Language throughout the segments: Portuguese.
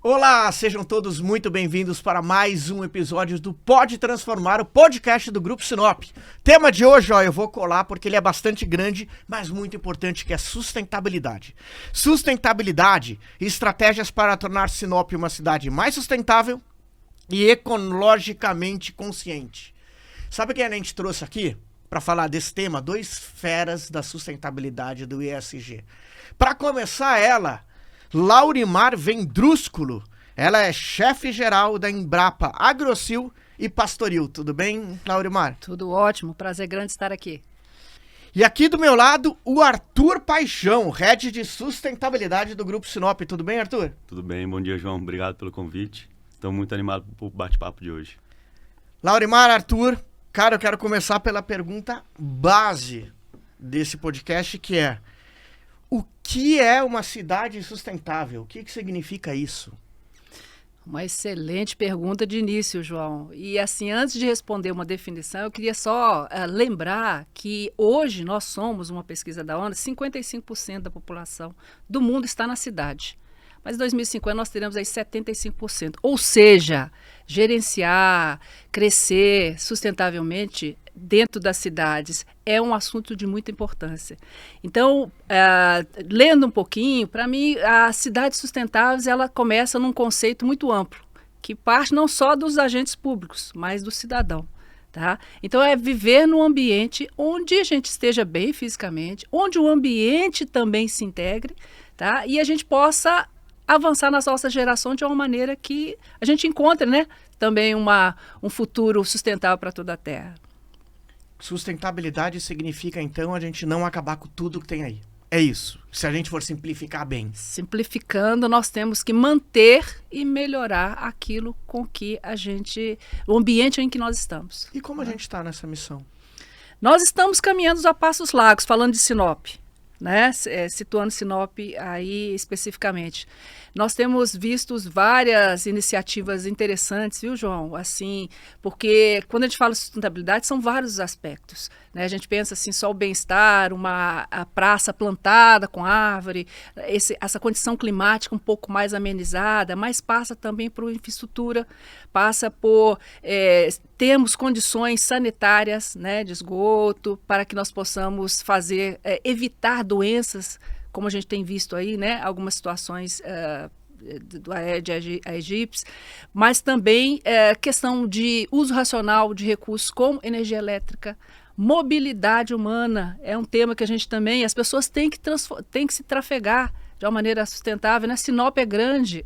Olá, sejam todos muito bem-vindos para mais um episódio do Pode Transformar, o podcast do Grupo Sinop. Tema de hoje, eu vou colar porque ele é bastante grande, mas muito importante, que é sustentabilidade. Sustentabilidade e estratégias para tornar Sinop uma cidade mais sustentável e ecologicamente consciente. Sabe quem a gente trouxe aqui para falar desse tema? Dois feras da sustentabilidade do ESG. Para começar, Laurimar Vendrúsculo. Ela é chefe-geral da Embrapa Agrocil e Pastoril. Tudo bem, Laurimar? Tudo ótimo, prazer grande estar aqui. E aqui do meu lado, o Arthur Paixão, head de sustentabilidade do Grupo Sinop. Tudo bem, Arthur? Tudo bem, bom dia, João. Obrigado pelo convite. Estou muito animado para o bate-papo de hoje. Laurimar, Arthur, cara, eu quero começar pela pergunta base desse podcast, que é: o que é uma cidade sustentável? O que significa isso? Uma excelente pergunta de início, João. E assim, antes de responder uma definição, eu queria só lembrar que hoje nós somos, uma pesquisa da ONU, 55% da população do mundo está na cidade. Mas em 2050 nós teremos aí 75%. Ou seja, gerenciar, crescer sustentavelmente dentro das cidades é um assunto de muita importância. Então, lendo um pouquinho, para mim, as cidades sustentáveis, ela começa num conceito muito amplo, que parte não só dos agentes públicos, mas do cidadão. Tá? Então, é viver num ambiente onde a gente esteja bem fisicamente, onde o ambiente também se integre, tá? E a gente possa avançar nas nossas gerações de uma maneira que a gente encontre, né, também um futuro sustentável para toda a Terra. Sustentabilidade significa, então, a gente não acabar com tudo que tem aí. É isso, se a gente for simplificar bem. Simplificando, nós temos que manter e melhorar aquilo com que o ambiente em que nós estamos. E como a gente está nessa missão? Nós estamos caminhando a passos largos, falando de Sinop, né? Situando Sinop aí especificamente. Nós temos visto várias iniciativas interessantes, viu, João? Assim, porque quando a gente fala de sustentabilidade, são vários aspectos, né? A gente pensa assim, só o bem-estar, a praça plantada com árvore, essa condição climática um pouco mais amenizada, mas passa também por infraestrutura, passa por termos condições sanitárias, né, de esgoto, para que nós possamos evitar doenças, como a gente tem visto aí, né, algumas situações do Aedes aegypti, mas também questão de uso racional de recursos como energia elétrica, mobilidade humana, é um tema que a gente também, as pessoas têm que se trafegar de uma maneira sustentável, né? Sinop é grande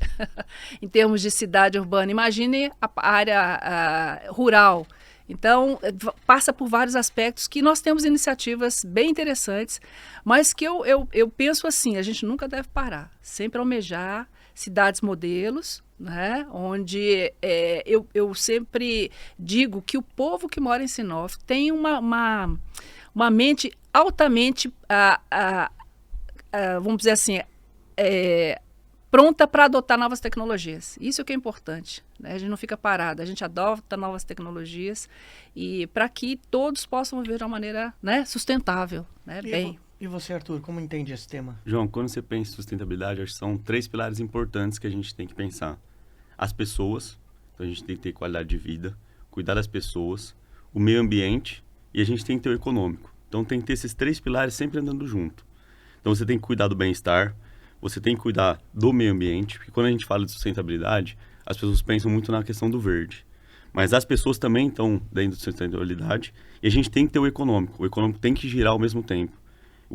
em termos de cidade urbana, imagine a área rural. Então, passa por vários aspectos que nós temos iniciativas bem interessantes, mas que eu penso assim, a gente nunca deve parar, sempre almejar cidades modelos, né, onde eu sempre digo que o povo que mora em Sinop tem uma mente altamente, vamos dizer assim, pronta para adotar novas tecnologias. Isso é o que é importante, né? A gente não fica parado, a gente adota novas tecnologias e para que todos possam viver de uma maneira, né, sustentável, né, bem. E você, Arthur, como entende esse tema? João, quando você pensa em sustentabilidade, acho que são 3 pilares importantes que a gente tem que pensar. As pessoas, então a gente tem que ter qualidade de vida, cuidar das pessoas, o meio ambiente e a gente tem que ter o econômico. Então tem que ter esses 3 pilares sempre andando junto. Então você tem que cuidar do bem-estar, você tem que cuidar do meio ambiente, porque quando a gente fala de sustentabilidade, as pessoas pensam muito na questão do verde. Mas as pessoas também estão dentro de sustentabilidade e a gente tem que ter o econômico tem que girar ao mesmo tempo.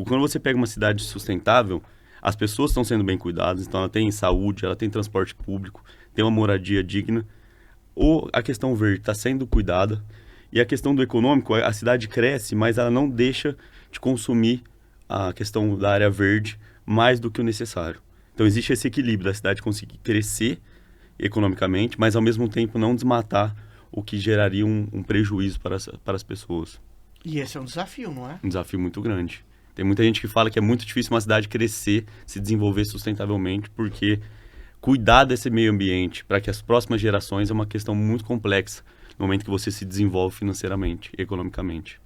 Quando você pega uma cidade sustentável, as pessoas estão sendo bem cuidadas, então ela tem saúde, ela tem transporte público, tem uma moradia digna, ou a questão verde está sendo cuidada, e a questão do econômico, a cidade cresce, mas ela não deixa de consumir a questão da área verde mais do que o necessário. Então existe esse equilíbrio da cidade conseguir crescer economicamente, mas ao mesmo tempo não desmatar o que geraria um prejuízo para as pessoas. E esse é um desafio, não é? Um desafio muito grande. Tem muita gente que fala que é muito difícil uma cidade crescer, se desenvolver sustentavelmente, porque cuidar desse meio ambiente para que as próximas gerações é uma questão muito complexa no momento que você se desenvolve financeiramente, economicamente.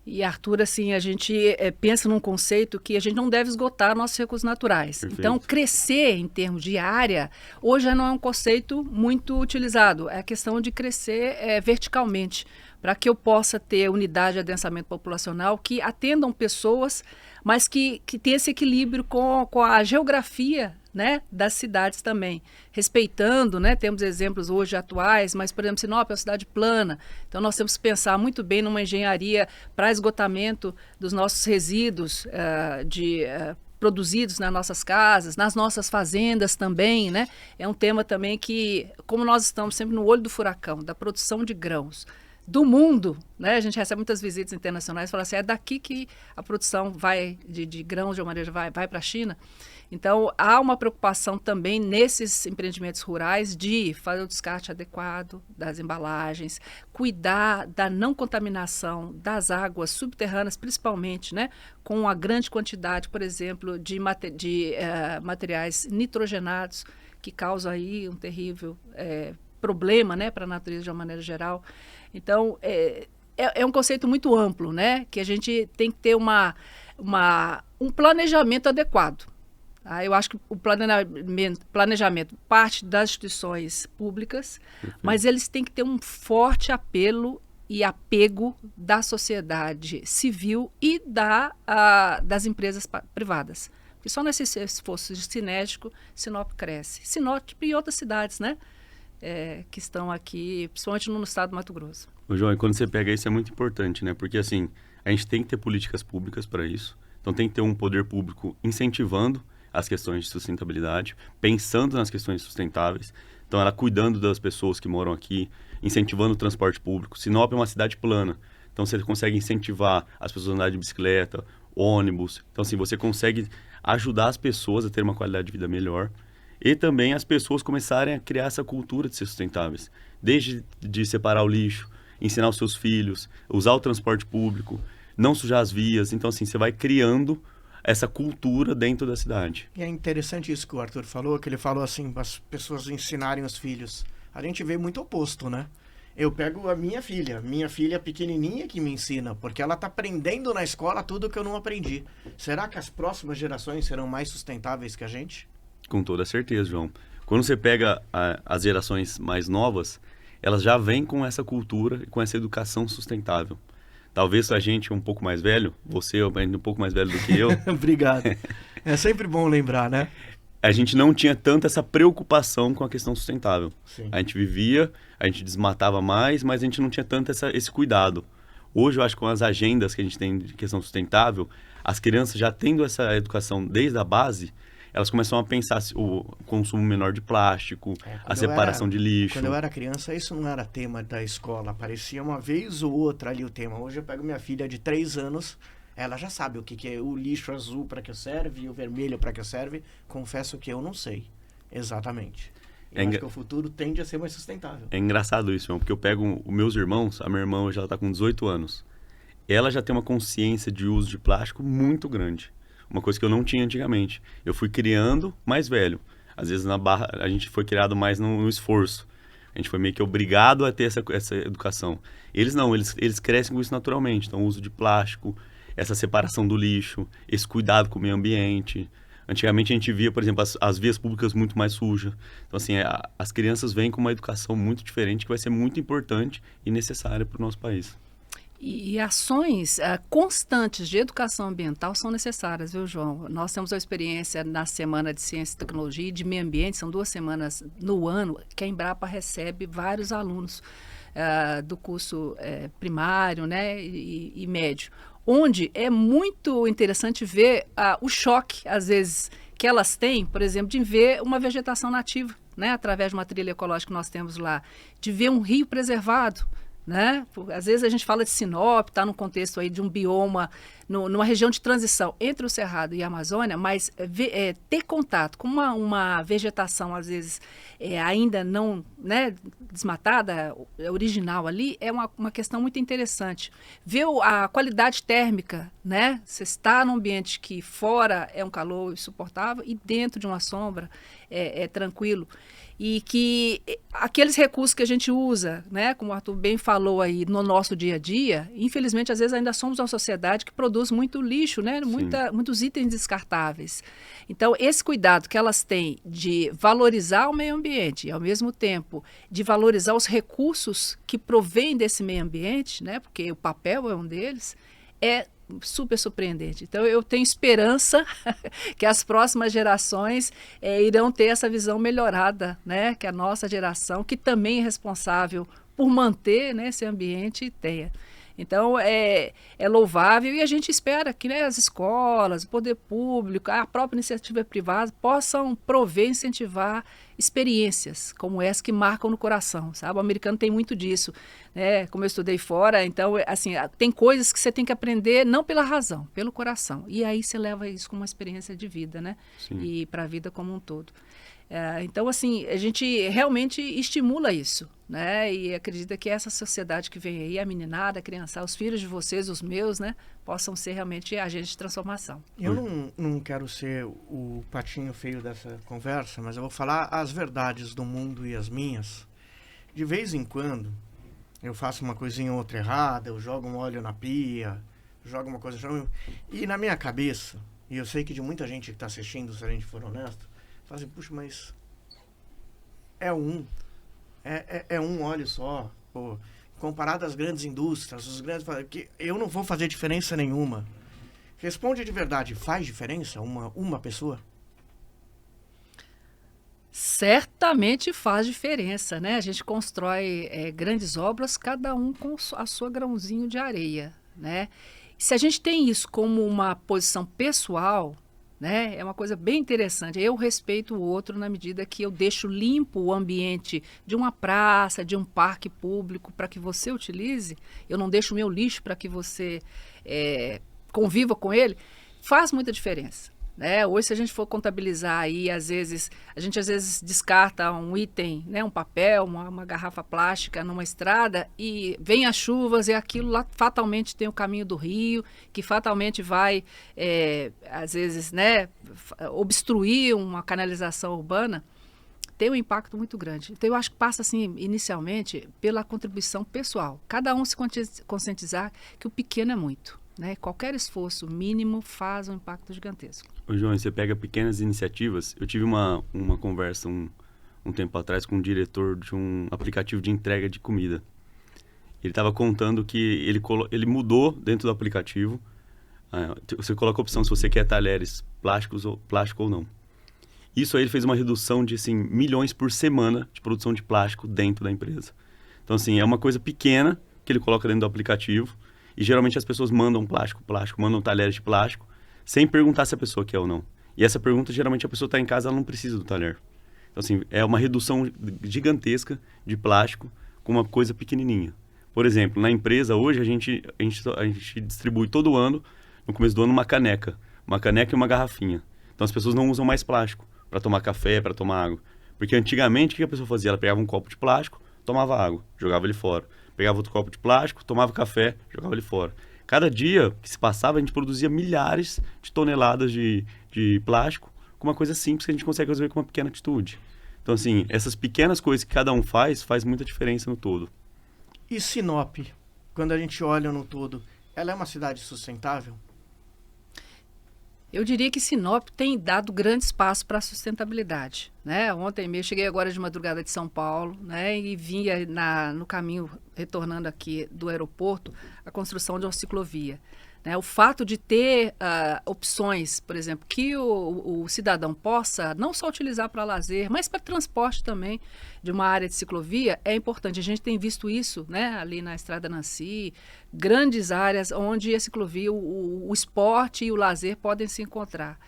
E, Arthur, assim, a gente pensa num conceito que a gente não deve esgotar nossos recursos naturais. Perfeito. Então, crescer em termos de área, hoje já não é um conceito muito utilizado. É a questão de crescer verticalmente, para que eu possa ter unidade de adensamento populacional que atendam pessoas, mas que tenha esse equilíbrio com a geografia, né, das cidades também, respeitando, né, temos exemplos hoje atuais, mas, por exemplo, Sinop é uma cidade plana, então nós temos que pensar muito bem numa engenharia para esgotamento dos nossos resíduos produzidos nas nossas casas, nas nossas fazendas também, né, é um tema também que, como nós estamos sempre no olho do furacão, da produção de grãos, do mundo, né? A gente recebe muitas visitas internacionais e fala assim, é daqui que a produção vai de grãos de uma maneira vai para a China. Então, há uma preocupação também nesses empreendimentos rurais de fazer o descarte adequado das embalagens, cuidar da não contaminação das águas subterrâneas, principalmente, né? Com a grande quantidade, por exemplo, de materiais nitrogenados, que causam aí um terrível problema, né, para a natureza de uma maneira geral. Então, é um conceito muito amplo, né, que a gente tem que ter um planejamento adequado. Tá? Eu acho que o planejamento parte das instituições públicas, mas eles têm que ter um forte apelo e apego da sociedade civil e das empresas privadas. Porque só nesse esforço sinérgico, Sinop cresce. Sinop e outras cidades, né? Que estão aqui, principalmente no estado do Mato Grosso. Ô, João, e quando você pega isso é muito importante, né? Porque, assim, a gente tem que ter políticas públicas para isso. Então, tem que ter um poder público incentivando as questões de sustentabilidade, pensando nas questões sustentáveis. Então, ela cuidando das pessoas que moram aqui, incentivando o transporte público. Sinop é uma cidade plana. Então, você consegue incentivar as pessoas a andar de bicicleta, ônibus. Então, assim, você consegue ajudar as pessoas a ter uma qualidade de vida melhor. E também as pessoas começarem a criar essa cultura de ser sustentáveis. Desde de separar o lixo, ensinar os seus filhos, usar o transporte público, não sujar as vias. Então, assim, você vai criando essa cultura dentro da cidade. E é interessante isso que o Arthur falou, que ele falou assim, para as pessoas ensinarem os filhos. A gente vê muito oposto, né? Eu pego a minha filha pequenininha que me ensina, porque ela está aprendendo na escola tudo que eu não aprendi. Será que as próximas gerações serão mais sustentáveis que a gente? Com toda certeza, João. Quando você pega as gerações mais novas, elas já vêm com essa cultura e com essa educação sustentável. Talvez a gente um pouco mais velho, você um pouco mais velho do que eu. Obrigado. É sempre bom lembrar, né? A gente não tinha tanto essa preocupação com a questão sustentável. Sim. A gente vivia, a gente desmatava mais, mas a gente não tinha tanto esse cuidado. Hoje, eu acho que com as agendas que a gente tem de questão sustentável, as crianças já tendo essa educação desde a base, elas começam a pensar o consumo menor de plástico, a separação de lixo. Quando eu era criança, isso não era tema da escola. Aparecia uma vez ou outra ali o tema. Hoje eu pego minha filha de 3 anos, ela já sabe o que é o lixo azul para que serve e o vermelho para que serve. Confesso que eu não sei exatamente. Eu acho que o futuro tende a ser mais sustentável. É engraçado isso, porque eu pego os meus irmãos, a minha irmã hoje ela está com 18 anos. Ela já tem uma consciência de uso de plástico muito grande. Uma coisa que eu não tinha antigamente. Eu fui criando mais velho. Às vezes na barra a gente foi criado mais no esforço. A gente foi meio que obrigado a ter essa educação. Eles não, eles crescem com isso naturalmente. Então, o uso de plástico, essa separação do lixo, esse cuidado com o meio ambiente. Antigamente a gente via, por exemplo, as vias públicas muito mais sujas. Então, assim, as crianças vêm com uma educação muito diferente que vai ser muito importante e necessária para o nosso país. E ações constantes de educação ambiental são necessárias, viu, João? Nós temos a experiência na Semana de Ciência e Tecnologia e de Meio Ambiente, são 2 semanas no ano que a Embrapa recebe vários alunos do curso primário, né, e médio, onde é muito interessante ver o choque, às vezes, que elas têm, por exemplo, de ver uma vegetação nativa, né, através de uma trilha ecológica que nós temos lá, de ver um rio preservado, né? Às vezes a gente fala de Sinop, está no contexto aí de um bioma numa região de transição entre o Cerrado e a Amazônia, mas ter contato com uma vegetação, às vezes, ainda não, né, desmatada, original ali, é uma questão muito interessante. Ver a qualidade térmica, né? Você está num ambiente que fora é um calor insuportável e dentro de uma sombra é tranquilo. E que aqueles recursos que a gente usa, né, como o Arthur bem falou aí, no nosso dia a dia, infelizmente, às vezes ainda somos uma sociedade que produz muito lixo, né, muitos itens descartáveis. Então, esse cuidado que elas têm de valorizar o meio ambiente e, ao mesmo tempo, de valorizar os recursos que provêm desse meio ambiente, né, porque o papel é um deles, é super surpreendente. Então, eu tenho esperança que as próximas gerações irão ter essa visão melhorada, né? Que a nossa geração, que também é responsável por manter, né, esse ambiente, tenha. Então, é louvável e a gente espera que, né, as escolas, o poder público, a própria iniciativa privada possam prover, incentivar experiências como essa que marcam no coração, sabe? O americano tem muito disso, né? Como eu estudei fora, então, assim, tem coisas que você tem que aprender não pela razão, pelo coração. E aí você leva isso como uma experiência de vida, né? Sim. E para a vida como um todo. Então, assim, a gente realmente estimula isso, né? E acredita que essa sociedade que vem aí, a meninada, a criançada, os filhos de vocês, os meus, né? Possam ser realmente agentes de transformação. Eu não quero ser o patinho feio dessa conversa, mas eu vou falar as verdades do mundo e as minhas. De vez em quando, eu faço uma coisinha ou outra errada, eu jogo um óleo na pia, jogo uma coisa... E na minha cabeça, e eu sei que de muita gente que está assistindo, se a gente for honesto, fazem, puxa, mas é um óleo só, pô, comparado às grandes indústrias, os grandes, que eu não vou fazer diferença nenhuma. Responde de verdade, faz diferença uma pessoa? Certamente faz diferença, né? A gente constrói grandes obras, cada um com a sua grãozinho de areia, né? Se a gente tem isso como uma posição pessoal, né, é uma coisa bem interessante. Eu respeito o outro na medida que eu deixo limpo o ambiente de uma praça, de um parque público para que você utilize. Eu não deixo o meu lixo para que você conviva com ele. Faz muita diferença. Né? Hoje, se a gente for contabilizar aí, a gente às vezes descarta um item, né, um papel, uma garrafa plástica numa estrada e vem as chuvas e aquilo lá fatalmente tem o caminho do rio, que fatalmente vai, às vezes, né, obstruir uma canalização urbana, tem um impacto muito grande. Então, eu acho que passa, assim, inicialmente, pela contribuição pessoal. Cada um se conscientizar que o pequeno é muito. Né? Qualquer esforço mínimo faz um impacto gigantesco. Ô, João, você pega pequenas iniciativas. Eu tive uma conversa um tempo atrás com um diretor de um aplicativo de entrega de comida. Ele estava contando que ele mudou dentro do aplicativo. Você coloca a opção se você quer talheres plástico ou não. Isso aí ele fez uma redução de assim, milhões por semana de produção de plástico dentro da empresa. Então, assim, é uma coisa pequena que ele coloca dentro do aplicativo. E geralmente as pessoas mandam plástico, mandam talheres de plástico, sem perguntar se a pessoa quer ou não. E essa pergunta, geralmente a pessoa está em casa, ela não precisa do talher. Então, assim, é uma redução gigantesca de plástico com uma coisa pequenininha. Por exemplo, na empresa, hoje, a gente distribui todo ano, no começo do ano, uma caneca e uma garrafinha. Então, as pessoas não usam mais plástico para tomar café, para tomar água. Porque antigamente, o que a pessoa fazia? Ela pegava um copo de plástico, tomava água, jogava ele fora. Pegava outro copo de plástico, tomava café, jogava ele fora. Cada dia que se passava, a gente produzia milhares de toneladas de plástico com uma coisa simples que a gente consegue resolver com uma pequena atitude. Então, assim, essas pequenas coisas que cada um faz muita diferença no todo. E Sinop, quando a gente olha no todo, ela é uma cidade sustentável? Eu diria que Sinop tem dado grande espaço para a sustentabilidade. Né? Ontem mesmo, cheguei agora de madrugada de São Paulo, né, e vinha no caminho, retornando aqui do aeroporto, a construção de uma ciclovia. Né? O fato de ter opções, por exemplo, que o cidadão possa não só utilizar para lazer, mas para transporte também de uma área de ciclovia é importante. A gente tem visto isso, né, ali na Estrada Nancy, grandes áreas onde a ciclovia, o esporte e o lazer podem se encontrar.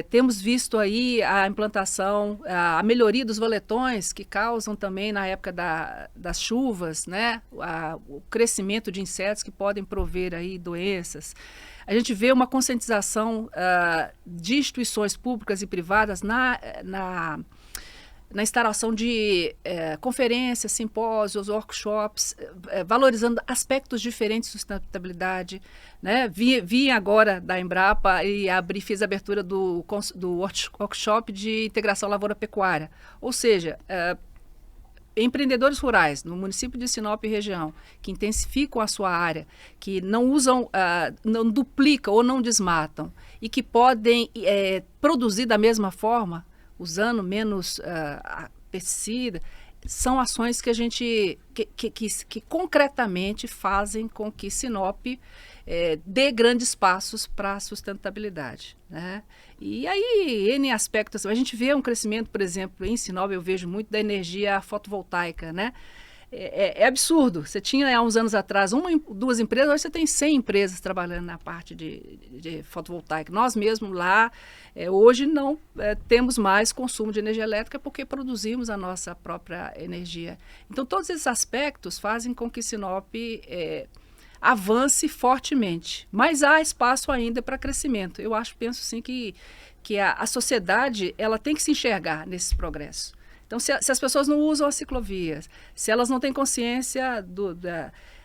Temos visto aí a implantação, a melhoria dos valetões, que causam também, na época das chuvas, né, o crescimento de insetos que podem prover aí doenças. A gente vê uma conscientização de instituições públicas e privadas na instalação de conferências, simpósios, workshops, valorizando aspectos diferentes de sustentabilidade. Né? Vi agora da Embrapa e fiz a abertura do workshop de integração lavoura-pecuária. Ou seja, empreendedores rurais no município de Sinop e região, que intensificam a sua área, que não usam, não duplicam ou não desmatam, e que podem produzir da mesma forma, usando menos pesticida, são ações que a gente que concretamente fazem com que Sinop dê grandes passos para a sustentabilidade, né? E aí, N aspectos, a gente vê um crescimento, por exemplo, em Sinop, eu vejo muito da energia fotovoltaica, né? É absurdo. Você tinha há uns anos atrás 2 empresas, hoje você tem 100 empresas trabalhando na parte de fotovoltaica. Nós mesmos lá, hoje não temos mais consumo de energia elétrica porque produzimos a nossa própria energia. Então, todos esses aspectos fazem com que Sinop avance fortemente. Mas há espaço ainda para crescimento. Eu penso sim que a sociedade ela tem que se enxergar nesse progresso. Então, se as pessoas não usam as ciclovias, se elas não têm consciência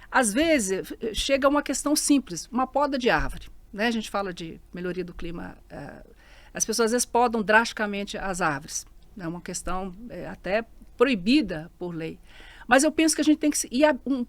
às vezes, chega uma questão simples, uma poda de árvore. Né? A gente fala de melhoria do clima. As pessoas, às vezes, podam drasticamente as árvores. É uma questão até proibida por lei. Mas eu penso que a gente tem que ir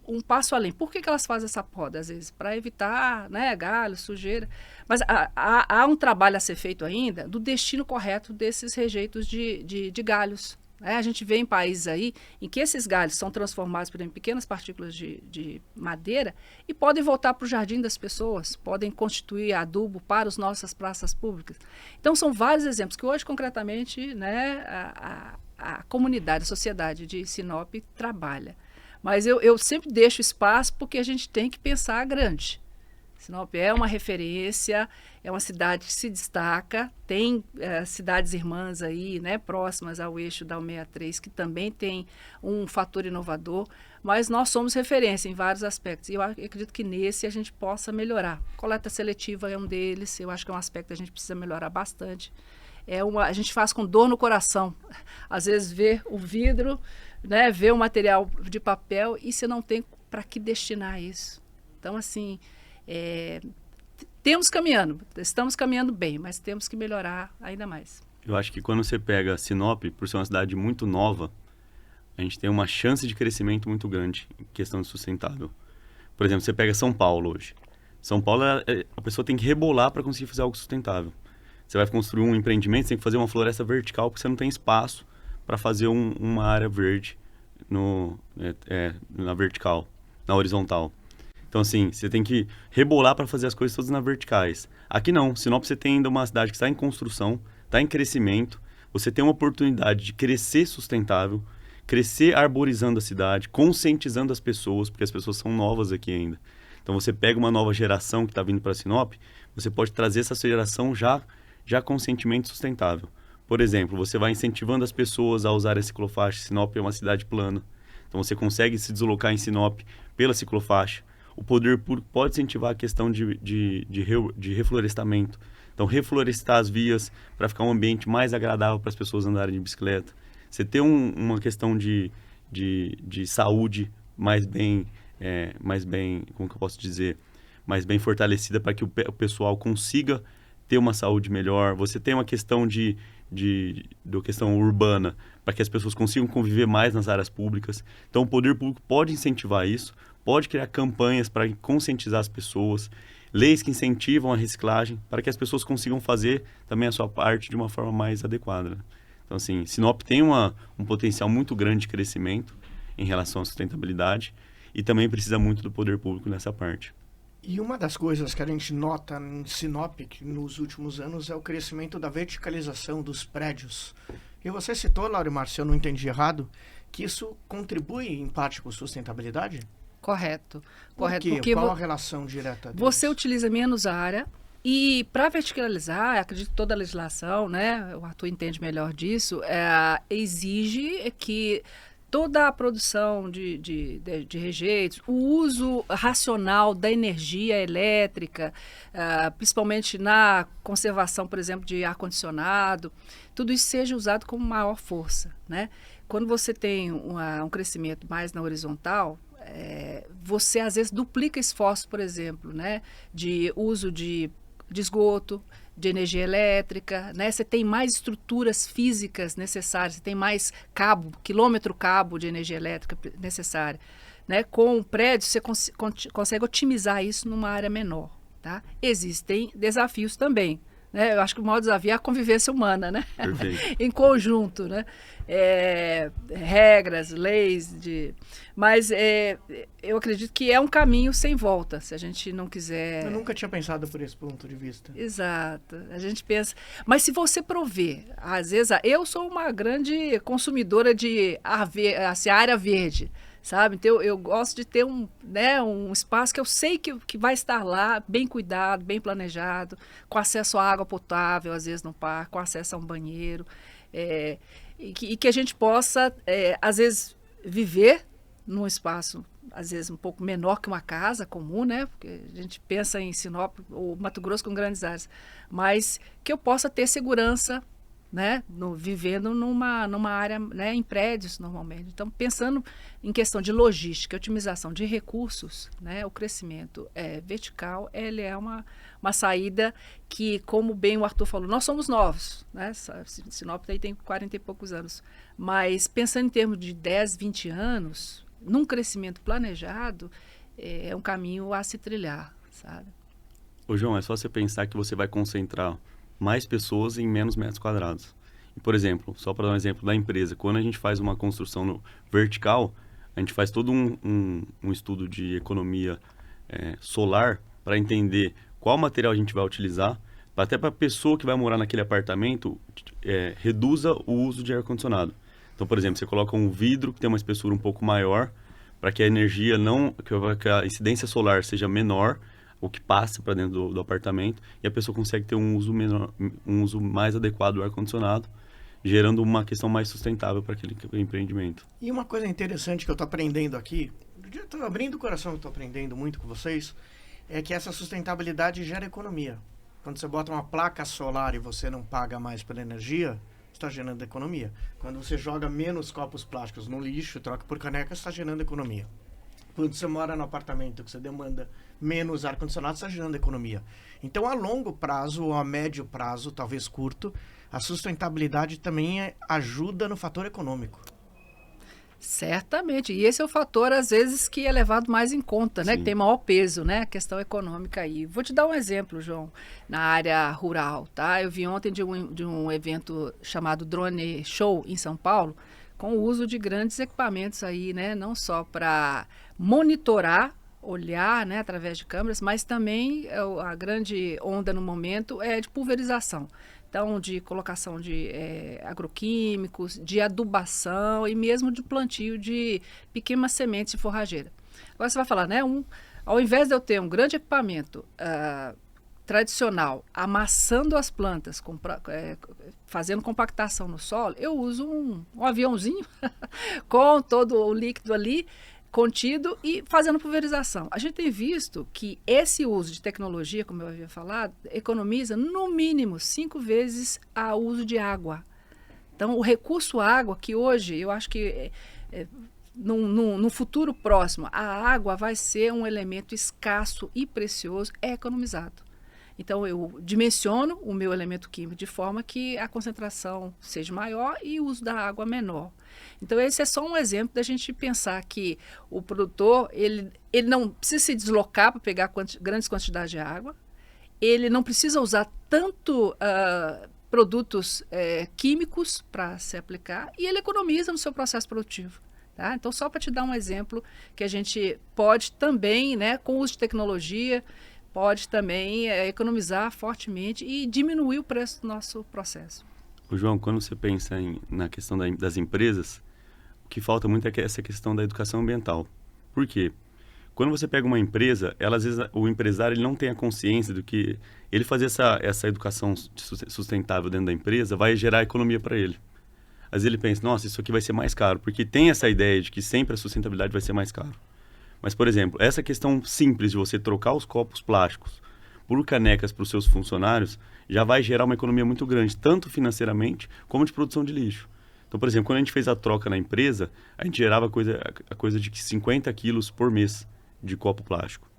um passo além. Por que elas fazem essa poda, às vezes? Para evitar, né, galho, sujeira. Mas há um trabalho a ser feito ainda do destino correto desses rejeitos de galhos. A gente vê em países aí em que esses galhos são transformados, por exemplo, em pequenas partículas de madeira e podem voltar para o jardim das pessoas, podem constituir adubo para as nossas praças públicas. Então, são vários exemplos que hoje, concretamente, né, a comunidade, a sociedade de Sinop trabalha. Mas eu sempre deixo espaço porque a gente tem que pensar grande. Sinop é uma referência, é uma cidade que se destaca, tem cidades irmãs aí, né, próximas ao eixo da 163, que também tem um fator inovador, mas nós somos referência em vários aspectos. E eu acredito que nesse a gente possa melhorar. Coleta seletiva é um deles, eu acho que é um aspecto que a gente precisa melhorar bastante. A gente faz com dor no coração, às vezes ver o vidro, né, ver o material de papel e você não tem para que destinar isso. Então, assim, estamos caminhando bem, mas temos que melhorar ainda mais. Eu acho que quando você pega Sinop, por ser uma cidade muito nova, a gente tem uma chance de crescimento muito grande em questão de sustentável. Por exemplo, você pega São Paulo hoje. São Paulo, a pessoa tem que rebolar para conseguir fazer algo sustentável. Você vai construir um empreendimento, você tem que fazer uma floresta vertical, porque você não tem espaço para fazer uma área verde na vertical, na horizontal. Então, assim, você tem que rebolar para fazer as coisas todas nas verticais. Aqui não. Sinop, você tem ainda uma cidade que está em construção, está em crescimento. Você tem uma oportunidade de crescer sustentável, crescer arborizando a cidade, conscientizando as pessoas, porque as pessoas são novas aqui ainda. Então, você pega uma nova geração que está vindo para Sinop, você pode trazer essa geração já com sentimento sustentável. Por exemplo, você vai incentivando as pessoas a usarem a ciclofaixa. Sinop é uma cidade plana. Então, você consegue se deslocar em Sinop pela ciclofaixa. O poder público pode incentivar a questão de reflorestamento. Então, reflorestar as vias para ficar um ambiente mais agradável para as pessoas andarem de bicicleta. Você ter uma questão de saúde mais bem, como que eu posso dizer, mais bem fortalecida para que o pessoal consiga ter uma saúde melhor. Você tem uma questão questão urbana, para que as pessoas consigam conviver mais nas áreas públicas. Então, o poder público pode incentivar isso, pode criar campanhas para conscientizar as pessoas, leis que incentivam a reciclagem, para que as pessoas consigam fazer também a sua parte de uma forma mais adequada. Então, assim, Sinop tem um potencial muito grande de crescimento em relação à sustentabilidade e também precisa muito do poder público nessa parte. E uma das coisas que a gente nota em Sinop nos últimos anos é o crescimento da verticalização dos prédios. E você citou, Laurimar, se eu não entendi errado, que isso contribui em parte com sustentabilidade? Correto. Por quê? Porque qual a relação direta deles? Você utiliza menos área, E para verticalizar, acredito que toda a legislação, né, o Arthur entende melhor disso, exige que toda a produção de rejeitos, o uso racional da energia elétrica, principalmente na conservação, por exemplo, de ar-condicionado, tudo isso seja usado com maior força, né? Quando você tem um crescimento mais na horizontal, você às vezes duplica esforço, por exemplo, né, de uso de esgoto, de energia elétrica, né? Você tem mais estruturas físicas necessárias, você tem mais quilômetro-cabo de energia elétrica necessária, né? Com prédios, você consegue otimizar isso numa área menor, tá? Existem desafios também, né? Eu acho que o maior desafio é a convivência humana, né? Em conjunto, né? Regras, leis, mas eu acredito que é um caminho sem volta, se a gente não quiser... Eu nunca tinha pensado por esse ponto de vista. Exato, a gente pensa... Mas se você prover, às vezes, eu sou uma grande consumidora de área verde, sabe? Então, eu gosto de ter um espaço que eu sei que vai estar lá, bem cuidado, bem planejado, com acesso à água potável, às vezes no parque, com acesso a um banheiro, e que a gente possa, às vezes, viver num espaço, às vezes, um pouco menor que uma casa comum, né? Porque a gente pensa em Sinop ou Mato Grosso com grandes áreas, mas que eu possa ter segurança, né, vivendo numa área, né, em prédios normalmente. Então, pensando em questão de logística, otimização de recursos, né, o crescimento vertical, ele é uma saída que, como bem o Arthur falou, nós somos novos, né? Sinop aí tem 40 e poucos anos, mas pensando em termos de 10, 20 anos, num crescimento planejado, é um caminho a se trilhar, sabe? Ô, João, é só você pensar que você vai concentrar mais pessoas em menos metros quadrados. E, por exemplo, só para dar um exemplo da empresa, quando a gente faz uma construção no vertical, a gente faz todo um estudo de economia solar para entender qual material a gente vai utilizar, até para a pessoa que vai morar naquele apartamento reduza o uso de ar-condicionado. Então, por exemplo, você coloca um vidro que tem uma espessura um pouco maior para que a energia que a incidência solar seja menor, o que passa para dentro do apartamento, e a pessoa consegue ter um uso mais adequado do ar-condicionado, gerando uma questão mais sustentável para aquele empreendimento. E uma coisa interessante que eu estou aprendendo aqui, eu estou abrindo o coração, estou aprendendo muito com vocês, é que essa sustentabilidade gera economia. Quando você bota uma placa solar e você não paga mais pela energia, está gerando economia. Quando você joga menos copos plásticos no lixo, troca por caneca, está gerando economia. Quando você mora no apartamento que você demanda menos ar-condicionado, está gerando economia. Então, a longo prazo ou a médio prazo, talvez curto, a sustentabilidade também ajuda no fator econômico. Certamente. E esse é o fator, às vezes, que é levado mais em conta, né? Sim. Que tem maior peso, né? A questão econômica aí. Vou te dar um exemplo, João, na área rural, tá? Eu vi ontem de um evento chamado Drone Show em São Paulo, com o uso de grandes equipamentos aí, né? Não só para monitorar, olhar, né, através de câmeras, mas também a grande onda no momento é de pulverização. Então, de colocação de agroquímicos, de adubação e mesmo de plantio de pequenas sementes de forrageira. Agora você vai falar, né? Ao invés de eu ter um grande equipamento tradicional amassando as plantas, fazendo compactação no solo, eu uso um aviãozinho com todo o líquido ali contido e fazendo pulverização. A gente tem visto que esse uso de tecnologia, como eu havia falado, economiza no mínimo 5 vezes o uso de água. Então, o recurso água, que hoje eu acho que no futuro próximo, a água vai ser um elemento escasso e precioso, é economizado. Então, eu dimensiono o meu elemento químico de forma que a concentração seja maior e o uso da água menor. Então, esse é só um exemplo da gente pensar que o produtor, ele não precisa se deslocar para pegar grandes quantidades de água, ele não precisa usar tanto produtos químicos para se aplicar e ele economiza no seu processo produtivo. Tá? Então, só para te dar um exemplo que a gente pode também, né, com o uso de tecnologia, pode também economizar fortemente e diminuir o preço do nosso processo. O João, quando você pensa na questão das empresas, o que falta muito é essa questão da educação ambiental. Por quê? Quando você pega uma empresa, às vezes o empresário ele não tem a consciência do que ele fazer essa educação sustentável dentro da empresa vai gerar economia para ele. Às vezes ele pensa, nossa, isso aqui vai ser mais caro, porque tem essa ideia de que sempre a sustentabilidade vai ser mais caro. Mas, por exemplo, essa questão simples de você trocar os copos plásticos por canecas para os seus funcionários já vai gerar uma economia muito grande, tanto financeiramente como de produção de lixo. Então, por exemplo, quando a gente fez a troca na empresa, a gente gerava a coisa de 50 quilos por mês de copo plástico.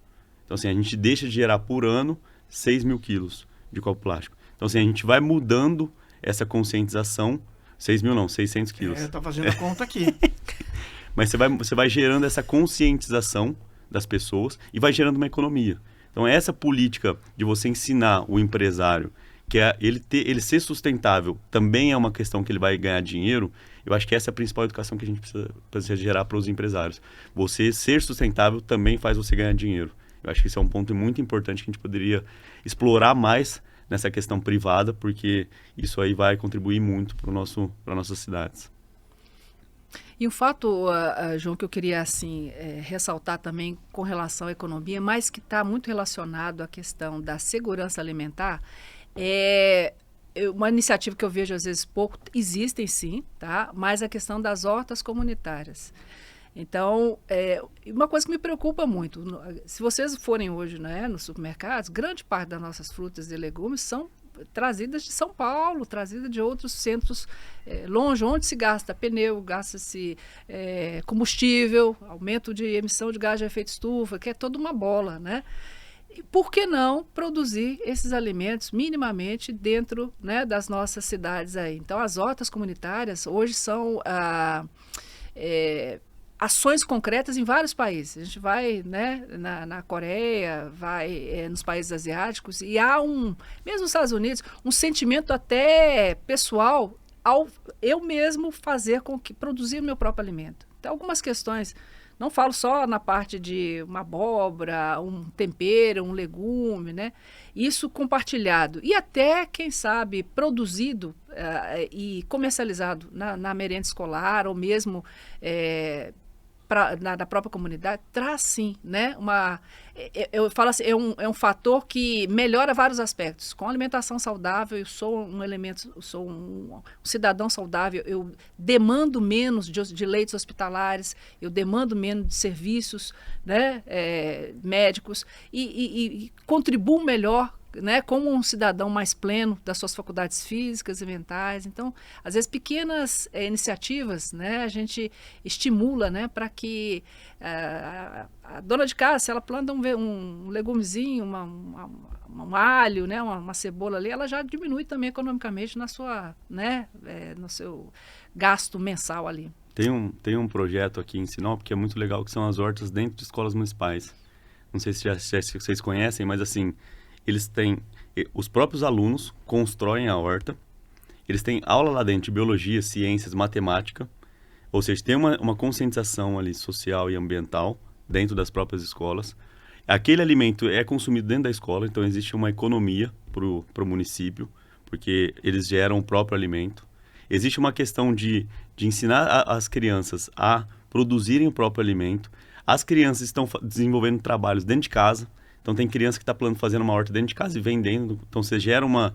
Então, assim, a gente deixa de gerar por ano 6 mil quilos de copo plástico. Então, assim, a gente vai mudando essa conscientização. 6 mil não, 600 quilos. Eu tô fazendo a conta aqui. Mas você vai gerando essa conscientização das pessoas e vai gerando uma economia. Então, essa política de você ensinar o empresário que ele ser sustentável também é uma questão que ele vai ganhar dinheiro. Eu acho que essa é a principal educação que a gente precisa gerar para os empresários. Você ser sustentável também faz você ganhar dinheiro. Eu acho que esse é um ponto muito importante que a gente poderia explorar mais nessa questão privada, porque isso aí vai contribuir muito para nossas cidades. E um fato, João, que eu queria assim, ressaltar também com relação à economia, mas que está muito relacionado à questão da segurança alimentar, é uma iniciativa que eu vejo às vezes pouco, existem sim, tá? Mas a questão das hortas comunitárias. Então, uma coisa que me preocupa muito, se vocês forem hoje, né, nos supermercados, grande parte das nossas frutas e legumes são trazidas de São Paulo, trazidas de outros centros longe, onde se gasta pneu, gasta-se combustível, aumento de emissão de gás de efeito estufa, que é toda uma bola, né? E por que não produzir esses alimentos minimamente dentro, né, das nossas cidades aí? Então, as hortas comunitárias hoje são ações concretas em vários países. A gente vai, né, na Coreia, vai nos países asiáticos e há mesmo nos Estados Unidos, um sentimento até pessoal ao eu mesmo produzir o meu próprio alimento. Então, algumas questões, não falo só na parte de uma abóbora, um tempero, um legume, né? Isso compartilhado e até, quem sabe, produzido e comercializado na merenda escolar ou mesmo na própria comunidade, traz sim, né? Eu falo assim, é um fator que melhora vários aspectos. Com alimentação saudável, eu sou um cidadão saudável, eu demando menos de leitos hospitalares, eu demando menos de serviços, né, médicos e contribuo melhor, né, como um cidadão mais pleno das suas faculdades físicas e mentais. Então, às vezes, pequenas iniciativas, né, a gente estimula, né, para que a dona de casa, se ela planta um legumezinho, um alho, né, uma cebola ali, ela já diminui também economicamente na sua, né, no seu gasto mensal ali. Tem um projeto aqui em Sinop que é muito legal, que são as hortas dentro de escolas municipais. Não sei se vocês conhecem, mas assim, os próprios alunos constroem a horta, eles têm aula lá dentro de biologia, ciências, matemática, ou seja, tem uma conscientização ali social e ambiental dentro das próprias escolas. Aquele alimento é consumido dentro da escola, então existe uma economia para o município, porque eles geram o próprio alimento. Existe uma questão de ensinar as crianças a produzirem o próprio alimento. As crianças estão desenvolvendo trabalhos dentro de casa. Então, tem criança que está fazendo uma horta dentro de casa e vendendo. Então, você gera uma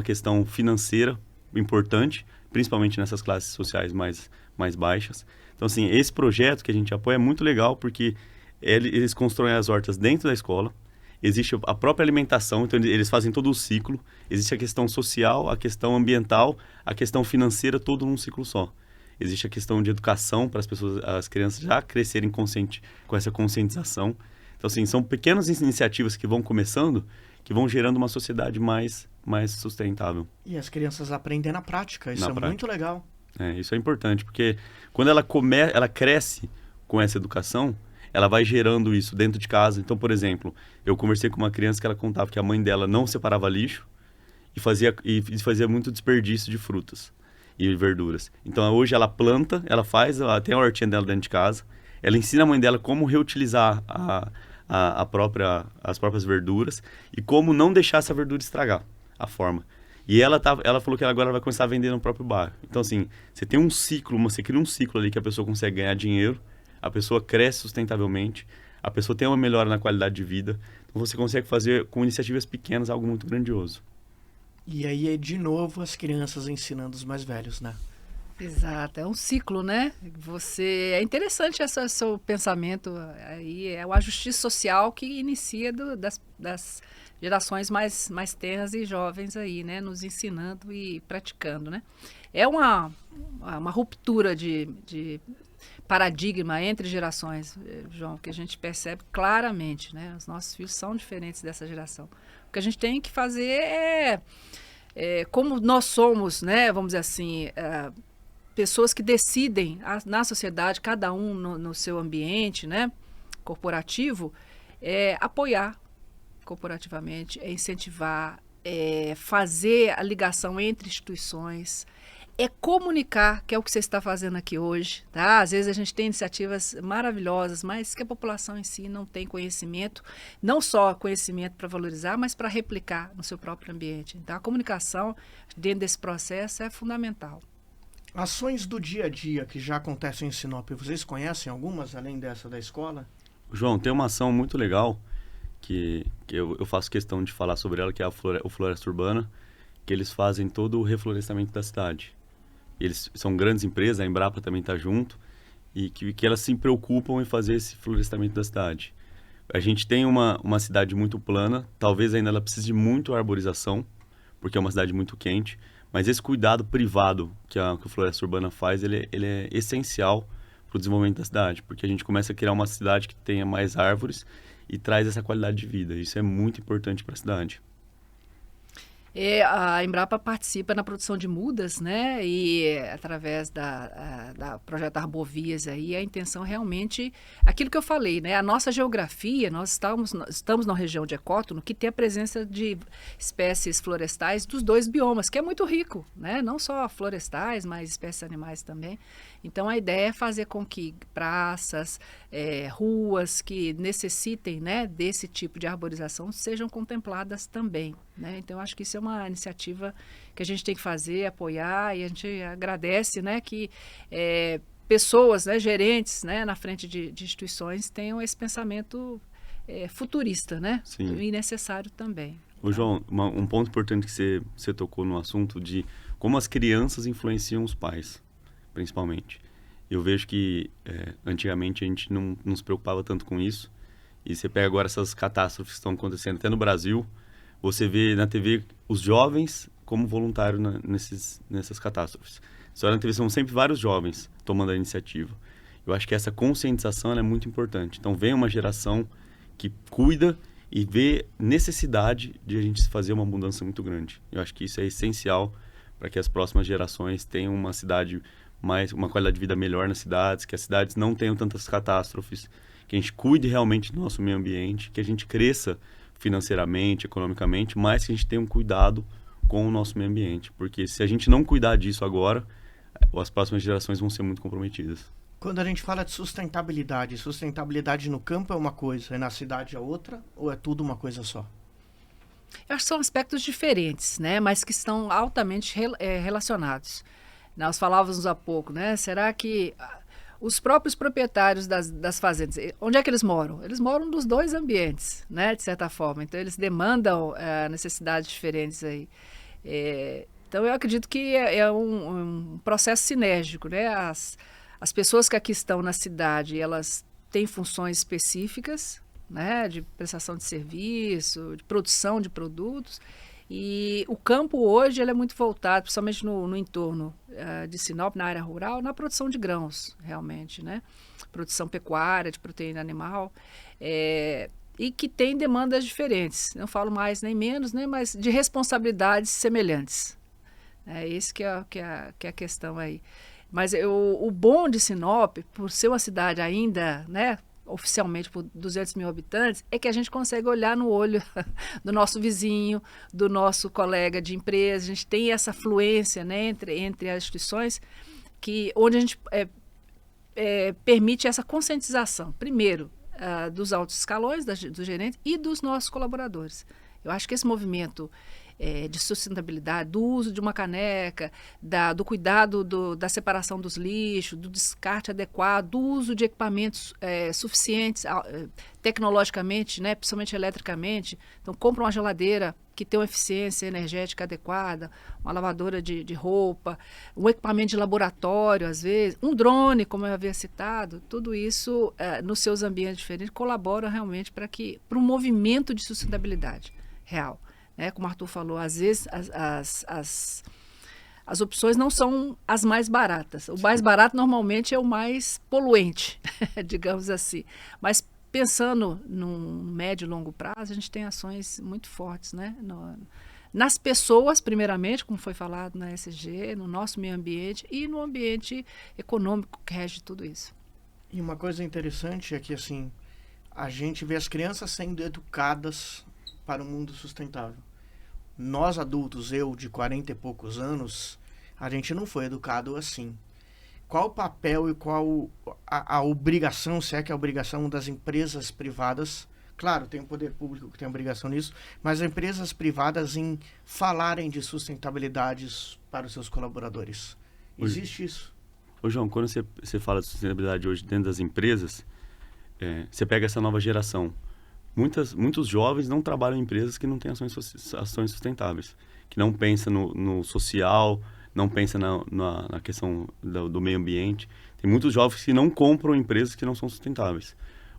questão financeira importante, principalmente nessas classes sociais mais baixas. Então, assim, esse projeto que a gente apoia é muito legal, porque eles constroem as hortas dentro da escola. Existe a própria alimentação, então eles fazem todo o ciclo. Existe a questão social, a questão ambiental, a questão financeira, tudo num ciclo só. Existe a questão de educação para as crianças já crescerem com essa conscientização. Então, assim, são pequenas iniciativas que vão começando, que vão gerando uma sociedade mais sustentável. E as crianças aprendem na prática, isso muito legal. Isso é importante, porque quando ela cresce com essa educação, ela vai gerando isso dentro de casa. Então, por exemplo, eu conversei com uma criança que ela contava que a mãe dela não separava lixo e fazia muito desperdício de frutas e verduras. Então, hoje ela planta, ela tem a hortinha dela dentro de casa, ela ensina a mãe dela como reutilizar as próprias verduras e como não deixar essa verdura estragar a forma. E ela falou que agora vai começar a vender no próprio bairro. Então, assim, você cria um ciclo ali que a pessoa consegue ganhar dinheiro, a pessoa cresce sustentavelmente, a pessoa tem uma melhora na qualidade de vida. Então você consegue fazer com iniciativas pequenas algo muito grandioso. E aí, de novo, as crianças ensinando os mais velhos, né? Exato, é um ciclo, né? É interessante esse seu pensamento aí, é a justiça social que inicia das gerações mais tenras e jovens aí, né? Nos ensinando e praticando, né? É uma ruptura de paradigma entre gerações, João, que a gente percebe claramente, né? Os nossos filhos são diferentes dessa geração. O que a gente tem que fazer como nós somos, né? Vamos dizer assim, pessoas que decidem na sociedade, cada um no seu ambiente, né, corporativo, apoiar corporativamente, incentivar, fazer a ligação entre instituições, comunicar, que é o que você está fazendo aqui hoje, tá? Às vezes a gente tem iniciativas maravilhosas, mas que a população em si não tem conhecimento, não só conhecimento para valorizar, mas para replicar no seu próprio ambiente. Então a comunicação dentro desse processo é fundamental. Ações do dia a dia que já acontecem em Sinop, vocês conhecem algumas, além dessa da escola? João, tem uma ação muito legal que eu faço questão de falar sobre ela, que é o Floresta Urbana, que eles fazem todo o reflorestamento da cidade. Eles são grandes empresas, a Embrapa também está junto, e que elas se preocupam em fazer esse florestamento da cidade. A gente tem uma cidade muito plana, talvez ainda ela precise de muito arborização, porque é uma cidade muito quente, mas esse cuidado privado que o Floresta Urbana faz, ele é essencial para o desenvolvimento da cidade, porque a gente começa a criar uma cidade que tenha mais árvores e traz essa qualidade de vida. Isso é muito importante para a cidade. A Embrapa participa na produção de mudas, né? E através da projeto Arbovias aí, a intenção realmente, aquilo que eu falei, né? A nossa geografia, nós estamos na região de Ecótono, que tem a presença de espécies florestais dos dois biomas, que é muito rico, né? Não só florestais, mas espécies animais também. Então a ideia é fazer com que praças, ruas que necessitem, né, desse tipo de arborização sejam contempladas também, né? Então eu acho que isso é uma iniciativa que a gente tem que fazer, apoiar, e a gente agradece, né, que pessoas, né, gerentes, né, na frente de instituições tenham esse pensamento futurista, né? Sim. E necessário também. Ô, João, um ponto importante que você tocou no assunto de como as crianças influenciam os pais, principalmente. Eu vejo que antigamente a gente não se preocupava tanto com isso, e você pega agora essas catástrofes que estão acontecendo até no Brasil, você vê na TV os jovens como voluntários nessas catástrofes. Você olha na TV, são sempre vários jovens tomando a iniciativa. Eu acho que essa conscientização ela é muito importante. Então vem uma geração que cuida e vê necessidade de a gente fazer uma mudança muito grande. Eu acho que isso é essencial para que as próximas gerações tenham uma qualidade de vida melhor nas cidades, que as cidades não tenham tantas catástrofes, que a gente cuide realmente do nosso meio ambiente, que a gente cresça financeiramente, economicamente, mas que a gente tenha um cuidado com o nosso meio ambiente. Porque se a gente não cuidar disso agora, as próximas gerações vão ser muito comprometidas. Quando a gente fala de sustentabilidade no campo é uma coisa, na cidade é outra, ou é tudo uma coisa só? Eu acho que são aspectos diferentes, né? Mas que estão altamente relacionados. Nós falávamos há pouco, né? Será que os próprios proprietários das fazendas, onde é que eles moram? Eles moram nos dois ambientes, né? De certa forma. Então, eles demandam necessidades diferentes aí. Então, eu acredito que é um processo sinérgico, né? As pessoas que aqui estão na cidade, elas têm funções específicas, né? De prestação de serviço, de produção de produtos. E o campo hoje ele é muito voltado, principalmente no entorno de Sinop, na área rural, na produção de grãos, realmente, né? Produção pecuária, de proteína animal, e que tem demandas diferentes. Não falo mais nem menos, né? Mas de responsabilidades semelhantes. É esse que é a questão aí. Mas o bom de Sinop, por ser uma cidade ainda, né, oficialmente por 200 mil habitantes, é que a gente consegue olhar no olho do nosso vizinho, do nosso colega de empresa. A gente tem essa fluência, né, entre as instituições, onde a gente permite essa conscientização, primeiro, dos altos escalões, dos gerentes e dos nossos colaboradores. Eu acho que esse movimento de sustentabilidade, do uso de uma caneca, do cuidado da separação dos lixos, do descarte adequado, do uso de equipamentos suficientes tecnologicamente, né, principalmente eletricamente. Então, compra uma geladeira que tem uma eficiência energética adequada, uma lavadora de roupa, um equipamento de laboratório, às vezes, um drone, como eu havia citado, tudo isso, nos seus ambientes diferentes, colabora realmente para um movimento de sustentabilidade real. Né? Como o Arthur falou, às vezes as opções não são as mais baratas. O mais barato normalmente é o mais poluente, digamos assim. Mas pensando no médio e longo prazo, a gente tem ações muito fortes, né? Nas pessoas, primeiramente, como foi falado na ESG, no nosso meio ambiente e no ambiente econômico que rege tudo isso. E uma coisa interessante é que, assim, a gente vê as crianças sendo educadas para o mundo sustentável. Nós adultos, eu de 40 e poucos anos, a gente não foi educado assim. Qual o papel e qual a obrigação, se é que é a obrigação das empresas privadas, claro, tem o poder público que tem obrigação nisso, mas as empresas privadas em falarem de sustentabilidades para os seus colaboradores? Existe isso? Ô João, quando você fala de sustentabilidade hoje dentro das empresas, você pega essa nova geração. Muitos jovens não trabalham em empresas que não têm ações sustentáveis, que não pensam no social, não pensam na questão do meio ambiente. Tem muitos jovens que não compram empresas que não são sustentáveis.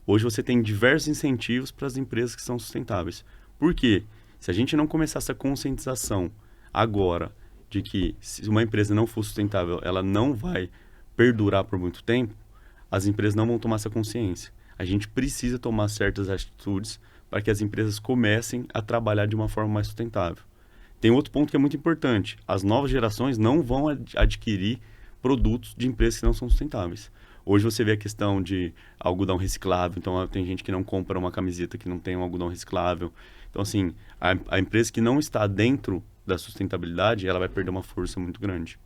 Hoje você tem diversos incentivos para as empresas que são sustentáveis. Por quê? Se a gente não começar essa conscientização agora de que se uma empresa não for sustentável, ela não vai perdurar por muito tempo, as empresas não vão tomar essa consciência. A gente precisa tomar certas atitudes para que as empresas comecem a trabalhar de uma forma mais sustentável. Tem outro ponto que é muito importante. As novas gerações não vão adquirir produtos de empresas que não são sustentáveis. Hoje você vê a questão de algodão reciclável. Então, tem gente que não compra uma camiseta que não tem um algodão reciclável. Então, assim, a empresa que não está dentro da sustentabilidade, ela vai perder uma força muito grande.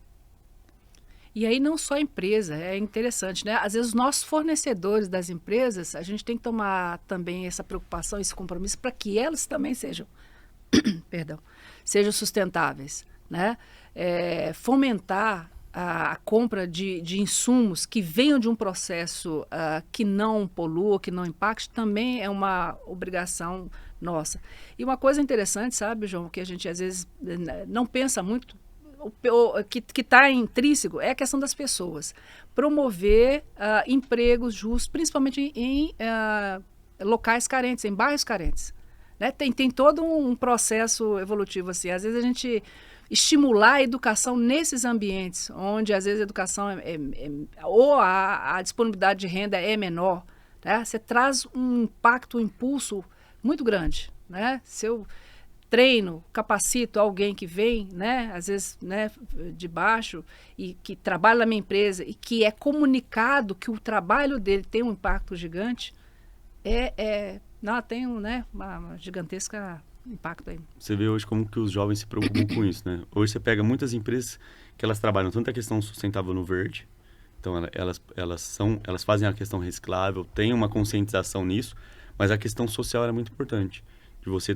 E aí não só a empresa, é interessante, né? Às vezes os nossos fornecedores das empresas, a gente tem que tomar também essa preocupação, esse compromisso para que elas também sejam, sejam sustentáveis, né? Fomentar a compra de insumos que venham de um processo que não polua, que não impacte, também é uma obrigação nossa. E uma coisa interessante, sabe, João, que a gente às vezes não pensa muito, que está intrínseco, é a questão das pessoas. Promover empregos justos, principalmente em locais carentes, em bairros carentes. Né? Tem todo um processo evolutivo assim. Às vezes a gente estimular a educação nesses ambientes, onde às vezes a educação ou a disponibilidade de renda é menor, né? Você traz um impacto, um impulso muito grande. Né? Se eu treino, capacito alguém que vem, né, às vezes, né, de baixo, e que trabalha na minha empresa e que é comunicado que o trabalho dele tem um impacto gigante, tem uma gigantesca impacto aí. Você vê hoje como que os jovens se preocupam com isso, né? Hoje você pega muitas empresas que elas trabalham tanto a questão sustentável no verde, então elas fazem a questão reciclável, tem uma conscientização nisso, mas a questão social é muito importante. De você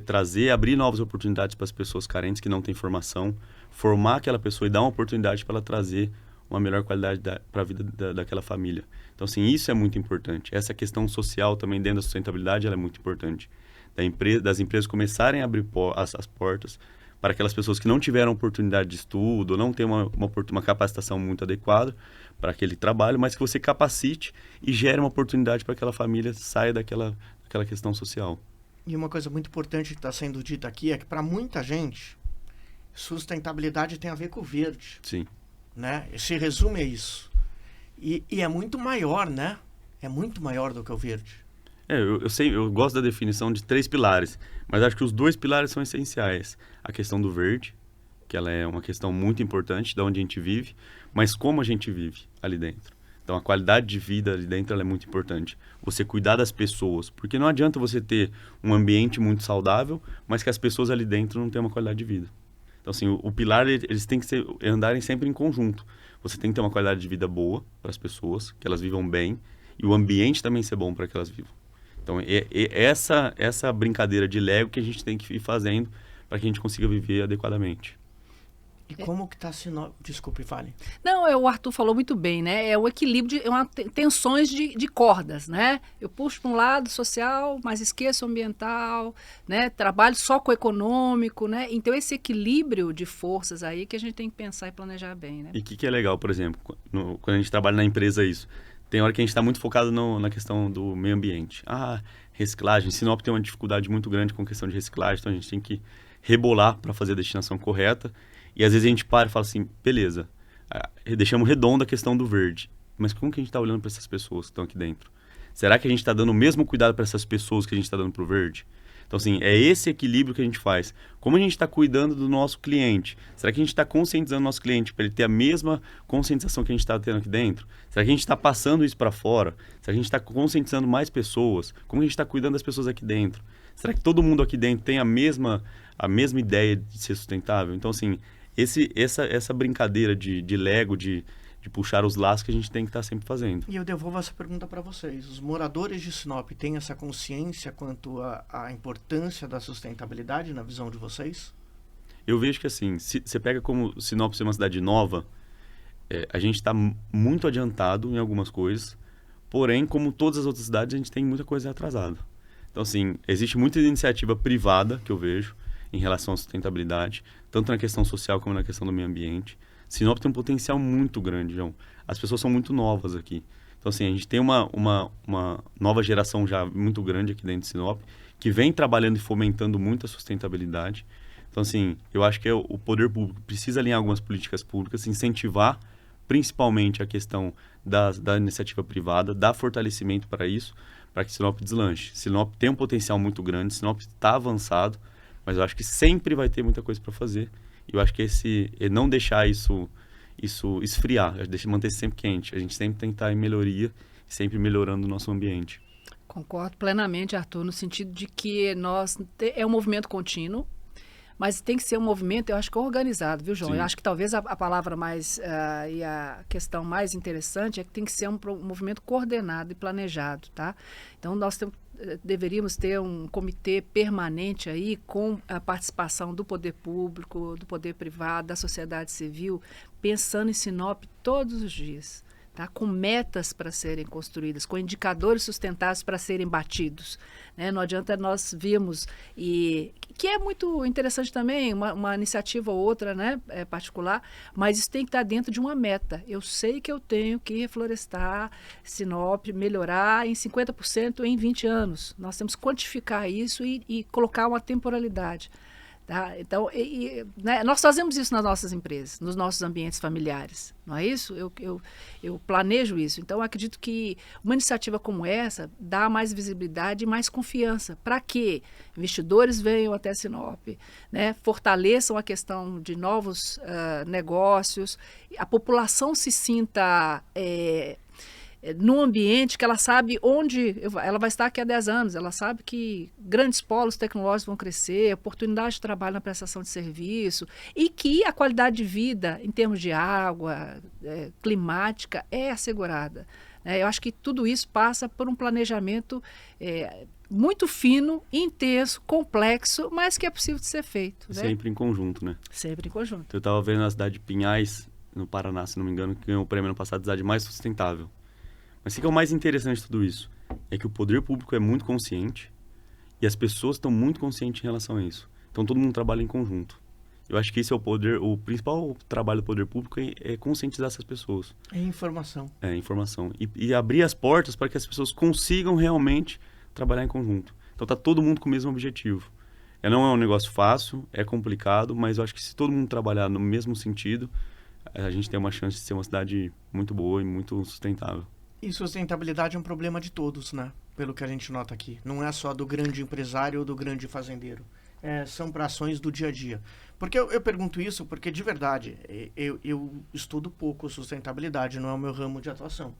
abrir novas oportunidades para as pessoas carentes que não têm formação, formar aquela pessoa e dar uma oportunidade para ela trazer uma melhor qualidade para a vida daquela família. Então, assim, isso é muito importante. Essa questão social também dentro da sustentabilidade ela é muito importante. Das empresas começarem a abrir as portas para aquelas pessoas que não tiveram oportunidade de estudo, não têm uma capacitação muito adequada para aquele trabalho, mas que você capacite e gere uma oportunidade para aquela família saia daquela questão social. E uma coisa muito importante que está sendo dita aqui é que para muita gente, sustentabilidade tem a ver com o verde. Sim. Né? Se resume a isso. E é muito maior, né? É muito maior do que o verde. Eu gosto da definição de 3 pilares, mas acho que os 2 pilares são essenciais. A questão do verde, que ela é uma questão muito importante de onde a gente vive, mas como a gente vive ali dentro. Então, a qualidade de vida ali dentro ela é muito importante. Você cuidar das pessoas, porque não adianta você ter um ambiente muito saudável, mas que as pessoas ali dentro não tenham uma qualidade de vida. Então, assim, o pilar, eles têm que andarem sempre em conjunto. Você tem que ter uma qualidade de vida boa para as pessoas, que elas vivam bem, e o ambiente também ser bom para que elas vivam. Então, essa brincadeira de Lego que a gente tem que ir fazendo para que a gente consiga viver adequadamente. E como que tá Sinop? Desculpe, fale. Não, o Arthur falou muito bem, né? É o equilíbrio, tensões de cordas, né? Eu puxo para um lado social, mas esqueço o ambiental, né? Trabalho só com o econômico, né? Então, esse equilíbrio de forças aí que a gente tem que pensar e planejar bem, né? E o que é legal, por exemplo, quando a gente trabalha na empresa isso, tem hora que a gente está muito focado na questão do meio ambiente. Reciclagem. Sinop tem uma dificuldade muito grande com questão de reciclagem, então a gente tem que rebolar para fazer a destinação correta. E às vezes a gente para e fala assim, beleza, deixamos redonda a questão do verde, mas como que a gente está olhando para essas pessoas que estão aqui dentro? Será que a gente está dando o mesmo cuidado para essas pessoas que a gente está dando para o verde? Então, assim, é esse equilíbrio que a gente faz. Como a gente está cuidando do nosso cliente? Será que a gente está conscientizando o nosso cliente para ele ter a mesma conscientização que a gente está tendo aqui dentro? Será que a gente está passando isso para fora? Será que a gente está conscientizando mais pessoas? Como a gente está cuidando das pessoas aqui dentro? Será que todo mundo aqui dentro tem a mesma ideia de ser sustentável? Então, assim, essa brincadeira de Lego, de puxar os laços que a gente tem que estar sempre fazendo. E eu devolvo essa pergunta para vocês. Os moradores de Sinop têm essa consciência quanto à importância da sustentabilidade na visão de vocês? Eu vejo que, assim, se você pega como Sinop ser uma cidade nova, a gente está muito adiantado em algumas coisas, porém, como todas as outras cidades, a gente tem muita coisa atrasada. Então, assim, existe muita iniciativa privada que eu vejo em relação à sustentabilidade, tanto na questão social como na questão do meio ambiente. Sinop tem um potencial muito grande, João. As pessoas são muito novas aqui. Então, assim, a gente tem uma nova geração já muito grande aqui dentro de Sinop, que vem trabalhando e fomentando muito a sustentabilidade. Então, assim, eu acho que o poder público precisa alinhar algumas políticas públicas, incentivar principalmente a questão da iniciativa privada, dar fortalecimento para isso, para que Sinop deslanche. Sinop tem um potencial muito grande, Sinop está avançado, mas eu acho que sempre vai ter muita coisa para fazer. E eu acho que não deixar isso esfriar, manter sempre quente. A gente sempre tem que estar em melhoria, sempre melhorando o nosso ambiente. Concordo plenamente, Arthur, no sentido de que é um movimento contínuo, mas tem que ser um movimento, eu acho que organizado, viu, João? Sim. Eu acho que talvez a palavra mais e a questão mais interessante é que tem que ser um movimento coordenado e planejado, tá? Então, nós deveríamos ter um comitê permanente aí com a participação do poder público, do poder privado, da sociedade civil, pensando em Sinop todos os dias. Tá? Com metas para serem construídas, com indicadores sustentáveis para serem batidos. Né? Não adianta nós virmos, e que é muito interessante também, uma iniciativa ou outra, né, particular, mas isso tem que estar dentro de uma meta. Eu sei que eu tenho que reflorestar Sinop, melhorar em 50% em 20 anos. Nós temos que quantificar isso e colocar uma temporalidade. Tá? Então, né, nós fazemos isso nas nossas empresas, nos nossos ambientes familiares, não é isso? Eu planejo isso. Então, eu acredito que uma iniciativa como essa dá mais visibilidade e mais confiança para que investidores venham até Sinop, né, fortaleçam a questão de novos negócios, a população se sinta num ambiente que ela sabe onde ela vai estar daqui a 10 anos, ela sabe que grandes polos tecnológicos vão crescer, oportunidade de trabalho na prestação de serviço e que a qualidade de vida em termos de água, climática é assegurada. Eu acho que tudo isso passa por um planejamento muito fino, intenso, complexo, mas que é possível de ser feito. Né? Sempre em conjunto, né? Sempre em conjunto. Eu estava vendo na cidade de Pinhais, no Paraná, se não me engano, que ganhou o prêmio ano passado de cidade mais sustentável. Mas o que é o mais interessante de tudo isso? É que o poder público é muito consciente e as pessoas estão muito conscientes em relação a isso. Então todo mundo trabalha em conjunto. Eu acho que esse é o principal trabalho do poder público é conscientizar essas pessoas. É informação. É, informação. E abrir as portas para que as pessoas consigam realmente trabalhar em conjunto. Então tá todo mundo com o mesmo objetivo. Não é um negócio fácil, é complicado, mas eu acho que se todo mundo trabalhar no mesmo sentido, a gente tem uma chance de ser uma cidade muito boa e muito sustentável. E sustentabilidade é um problema de todos, né? Pelo que a gente nota aqui. Não é só do grande empresário ou do grande fazendeiro. São para ações do dia a dia. Porque eu pergunto isso porque, de verdade, eu estudo pouco sustentabilidade, não é o meu ramo de atuação.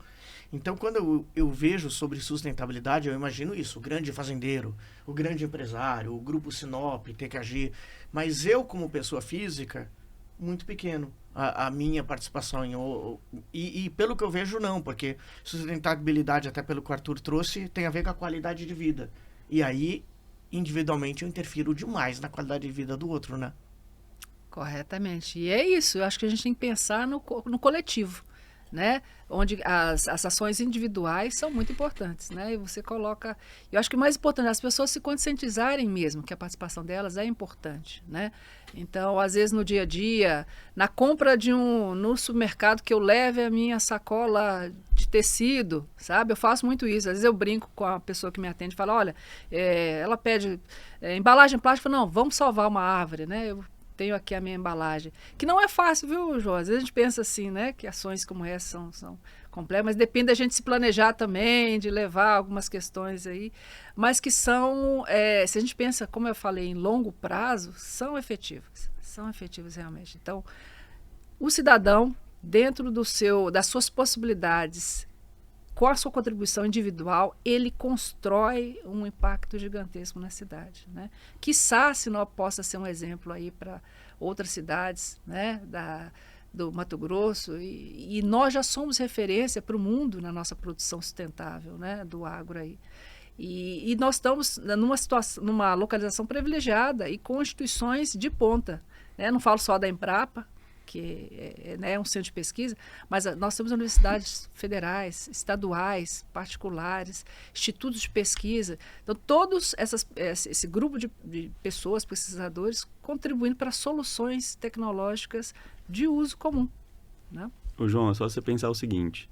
Então, quando eu vejo sobre sustentabilidade, eu imagino isso. O grande fazendeiro, o grande empresário, o grupo Sinop ter que agir. Mas eu, como pessoa física, muito pequeno. A minha participação e pelo que eu vejo não, porque sustentabilidade, até pelo que o Arthur trouxe, tem a ver com a qualidade de vida. E aí individualmente eu interfiro demais na qualidade de vida do outro, né? Corretamente. E é isso, eu acho que a gente tem que pensar no coletivo, né? Onde as ações individuais são muito importantes, né? E você coloca... Eu acho que o mais importante é as pessoas se conscientizarem mesmo que a participação delas é importante, né? Então, às vezes no dia a dia, na compra no supermercado, que eu leve a minha sacola de tecido, sabe? Eu faço muito isso. Às vezes eu brinco com a pessoa que me atende e falo, olha, ela pede embalagem plástica, não, vamos salvar uma árvore, né? Eu tenho aqui a minha embalagem. Que não é fácil, viu, João? Às vezes a gente pensa assim, né? Que ações como essa são complexas, mas depende da gente se planejar também, de levar algumas questões aí, mas que são, se a gente pensa, como eu falei, em longo prazo, são efetivas realmente. Então, o cidadão, dentro das suas possibilidades, com a sua contribuição individual, ele constrói um impacto gigantesco na cidade, né? Quiçá Sinop possa ser um exemplo aí para outras cidades, né? Do Mato Grosso, e nós já somos referência para o mundo na nossa produção sustentável, né? Do agro aí. E nós estamos numa localização privilegiada e com instituições de ponta, né? Não falo só da Embrapa, que é um centro de pesquisa, mas nós temos universidades federais, estaduais, particulares, institutos de pesquisa. Então, todos esse grupo de pessoas, pesquisadores, contribuindo para soluções tecnológicas de uso comum, né? Ô João, é só você pensar o seguinte,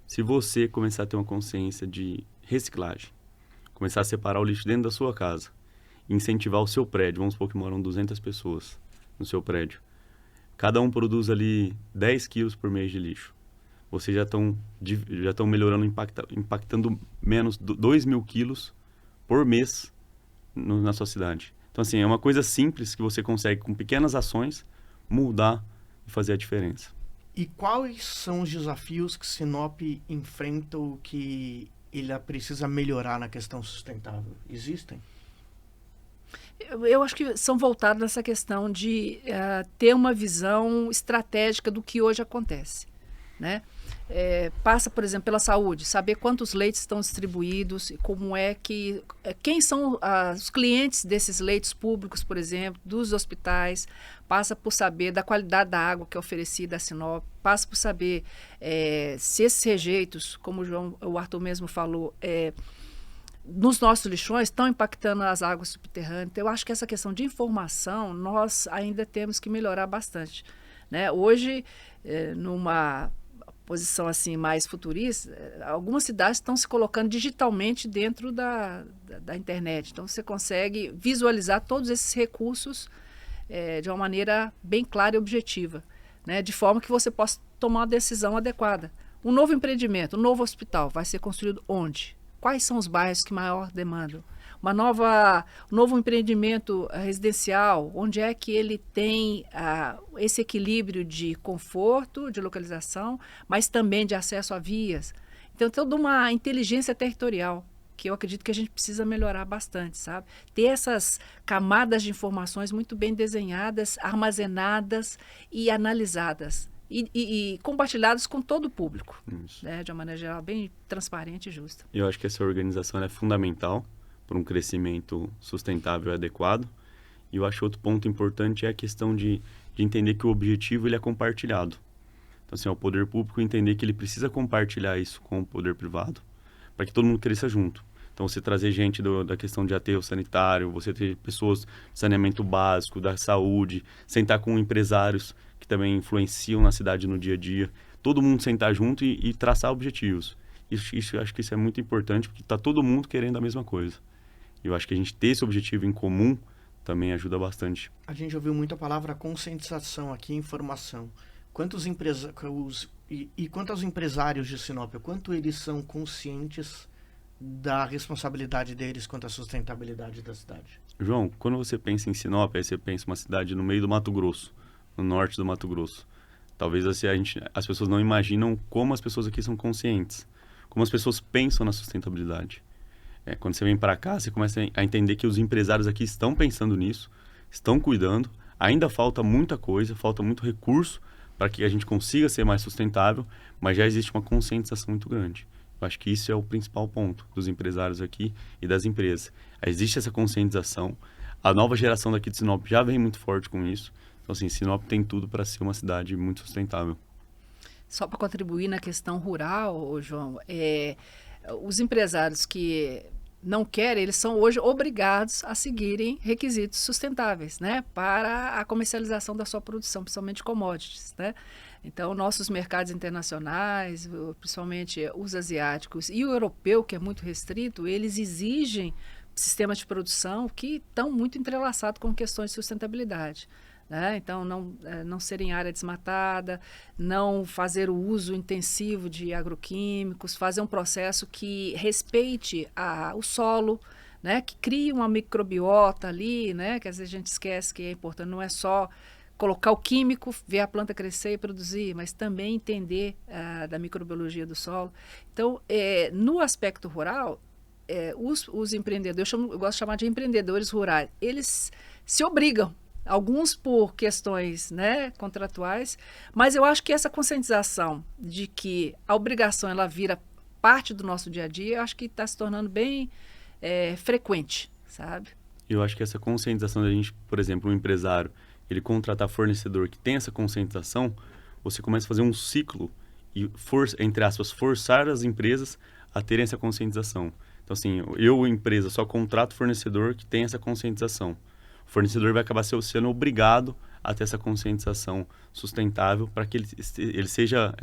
se você começar a ter uma consciência de reciclagem, começar a separar o lixo dentro da sua casa, incentivar o seu prédio, vamos supor que moram 200 pessoas no seu prédio, cada um produz ali 10 quilos por mês de lixo. Vocês já estão melhorando, impactando menos 2.000 quilos por mês na sua cidade. Então, assim, é uma coisa simples que você consegue, com pequenas ações, mudar e fazer a diferença. E quais são os desafios que Sinop enfrenta ou que ele precisa melhorar na questão sustentável? Existem? Eu acho que são voltados nessa questão de ter uma visão estratégica do que hoje acontece, né? Passa, por exemplo, pela saúde, saber quantos leitos estão distribuídos, como quem são os clientes desses leitos públicos, por exemplo, dos hospitais, passa por saber da qualidade da água que é oferecida a Sinop, passa por saber se esses rejeitos, como o Arthur mesmo falou, nos nossos lixões estão impactando as águas subterrâneas. Então, eu acho que essa questão de informação nós ainda temos que melhorar bastante, né? Hoje, numa posição assim mais futurista, algumas cidades estão se colocando digitalmente dentro da internet. Então, você consegue visualizar todos esses recursos de uma maneira bem clara e objetiva, né? De forma que você possa tomar uma decisão adequada. Um novo empreendimento, um novo hospital vai ser construído onde? Quais são os bairros que maior demandam? Um novo empreendimento residencial, onde é que ele tem esse equilíbrio de conforto, de localização, mas também de acesso a vias. Então, toda uma inteligência territorial, que eu acredito que a gente precisa melhorar bastante, sabe? Ter essas camadas de informações muito bem desenhadas, armazenadas e analisadas. E compartilhados com todo o público, né? De uma maneira geral, bem transparente e justa. Eu acho que essa organização é fundamental para um crescimento sustentável e adequado. E eu acho outro ponto importante é a questão de entender que o objetivo ele é compartilhado. Então, assim, o poder público entender que ele precisa compartilhar isso com o poder privado para que todo mundo cresça junto. Então, você trazer gente da questão de aterro sanitário, você ter pessoas de saneamento básico, da saúde, sentar com empresários que também influenciam na cidade no dia a dia. Todo mundo sentar junto e traçar objetivos. Acho que isso é muito importante, porque está todo mundo querendo a mesma coisa. E eu acho que a gente ter esse objetivo em comum também ajuda bastante. A gente ouviu muito a palavra conscientização aqui, informação. Quanto aos empresários de Sinop, quanto eles são conscientes da responsabilidade deles quanto à sustentabilidade da cidade? João, quando você pensa em Sinop, aí você pensa em uma cidade no meio do Mato Grosso, no norte do Mato Grosso. Talvez assim, as pessoas não imaginam como as pessoas aqui são conscientes, como as pessoas pensam na sustentabilidade. Quando você vem para cá, você começa a entender que os empresários aqui estão pensando nisso, estão cuidando. Ainda falta muita coisa, falta muito recurso para que a gente consiga ser mais sustentável, mas já existe uma conscientização muito grande. Eu acho que isso é o principal ponto dos empresários aqui e das empresas. Existe essa conscientização. A nova geração daqui de Sinop já vem muito forte com isso. Então, assim, Sinop tem tudo para ser uma cidade muito sustentável. Só para contribuir na questão rural, ô João, os empresários que não querem, eles são hoje obrigados a seguirem requisitos sustentáveis, né, para a comercialização da sua produção, principalmente commodities, né? Então, nossos mercados internacionais, principalmente os asiáticos e o europeu, que é muito restrito, eles exigem sistemas de produção que estão muito entrelaçados com questões de sustentabilidade. Né? Então, não ser em área desmatada, não fazer o uso intensivo de agroquímicos, fazer um processo que respeite o solo, né? Que crie uma microbiota ali, né? Que às vezes a gente esquece que é importante, não é só colocar o químico, ver a planta crescer e produzir, mas também entender da microbiologia do solo. Então, no aspecto rural, os empreendedores, eu gosto de chamar de empreendedores rurais, eles se obrigam, alguns por questões, né, contratuais, mas eu acho que essa conscientização de que a obrigação ela vira parte do nosso dia a dia, eu acho que está se tornando bem frequente, sabe? Eu acho que essa conscientização da gente, por exemplo, um empresário, ele contratar fornecedor que tem essa conscientização, você começa a fazer um ciclo e, entre aspas, forçar as empresas a terem essa conscientização. Então, assim, eu, empresa, só contrato fornecedor que tem essa conscientização. O fornecedor vai acabar sendo obrigado a ter essa conscientização sustentável para que ele seja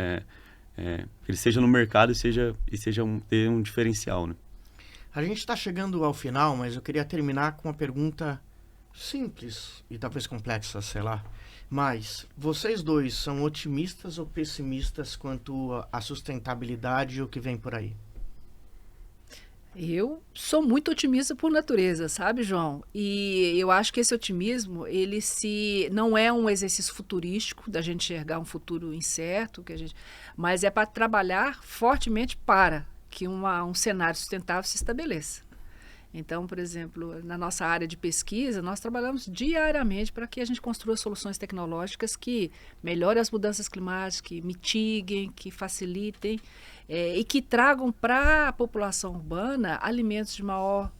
no mercado e ter um diferencial, né? A gente está chegando ao final, mas eu queria terminar com uma pergunta simples e talvez complexa, sei lá. Mas vocês dois são otimistas ou pessimistas quanto à sustentabilidade e o que vem por aí? Eu sou muito otimista por natureza, sabe, João? E eu acho que esse otimismo, não é um exercício futurístico da gente enxergar um futuro incerto, mas é para trabalhar fortemente para que um cenário sustentável se estabeleça. Então, por exemplo, na nossa área de pesquisa, nós trabalhamos diariamente para que a gente construa soluções tecnológicas que melhorem as mudanças climáticas, que mitiguem, que facilitem e que tragam para a população urbana alimentos de maior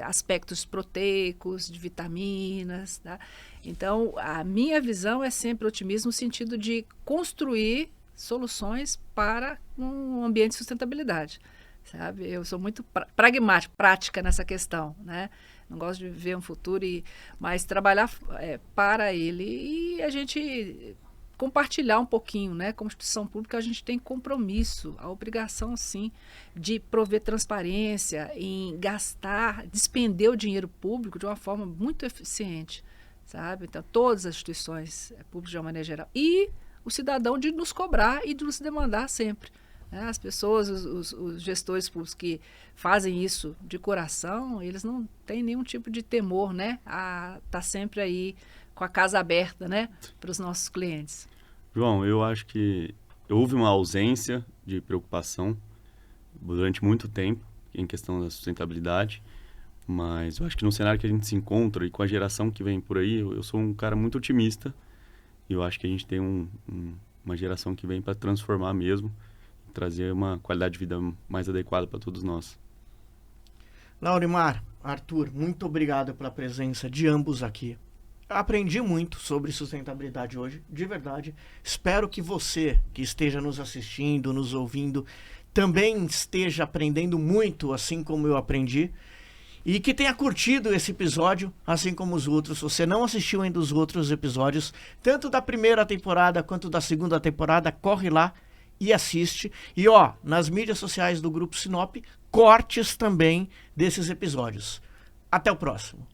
aspectos proteicos, de vitaminas. Tá? Então, a minha visão é sempre otimismo no sentido de construir soluções para um ambiente de sustentabilidade. Sabe? Eu sou muito pragmática, prática nessa questão, né? Não gosto de ver um futuro, mas trabalhar para ele e a gente compartilhar um pouquinho, né? Como instituição pública, a gente tem compromisso, a obrigação, sim, de prover transparência, em despender o dinheiro público de uma forma muito eficiente, sabe? Então, todas as instituições públicas de uma maneira geral. E o cidadão de nos cobrar e de nos demandar sempre. As pessoas, os gestores públicos que fazem isso de coração, eles não têm nenhum tipo de temor, né? A estar sempre aí com a casa aberta, né? Para os nossos clientes. João, eu acho que houve uma ausência de preocupação durante muito tempo em questão da sustentabilidade, mas eu acho que no cenário que a gente se encontra e com a geração que vem por aí, eu sou um cara muito otimista e eu acho que a gente tem uma geração que vem para transformar mesmo, trazer uma qualidade de vida mais adequada para todos nós. Laurimar, Arthur, muito obrigado pela presença de ambos aqui. Eu aprendi muito sobre sustentabilidade hoje, de verdade. Espero que você, que esteja nos assistindo, nos ouvindo, também esteja aprendendo muito, assim como eu aprendi. E que tenha curtido esse episódio, assim como os outros. Se você não assistiu ainda os outros episódios, tanto da primeira temporada quanto da segunda temporada, corre lá e assiste. E nas mídias sociais do Grupo Sinop, cortes também desses episódios. Até o próximo.